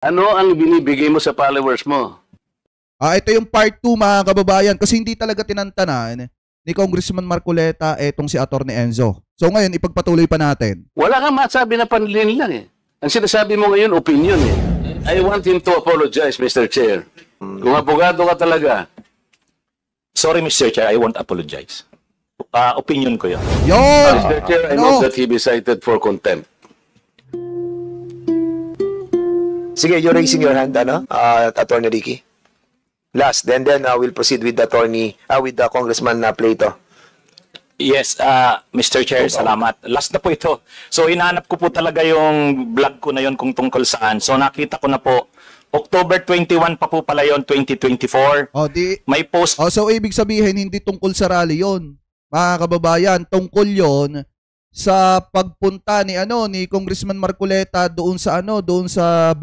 Ano ang binibigay mo sa followers mo? Ito yung part 2 mga kababayan kasi hindi talaga tinantanan ni Congressman Marcoleta etong si Atty. Enzo. So ngayon, ipagpatuloy pa natin. Wala kang masabi na panlin lang eh. Ang sinasabi mo ngayon, opinion eh. I want him to apologize, Mr. Chair. Kung abogado ka talaga. Sorry, Mr. Chair, I won't apologize. Opinion ko yun. Mr. Chair, I move that he be cited for contempt. Sige, you're raising your hand, Attorney Ricky. Last, then we'll proceed with the Congressman Plato. Yes, Mr. Chair, salamat. Last na po ito. So, hinahanap ko po talaga yung vlog ko na yun kung tungkol saan. So, nakita ko na po, October 21 pa po pala yun, 2024. May post. So, ibig sabihin, hindi tungkol sa rally yun. Mga kababayan, tungkol yon sa pagpunta ni Congressman Marcoleta doon sa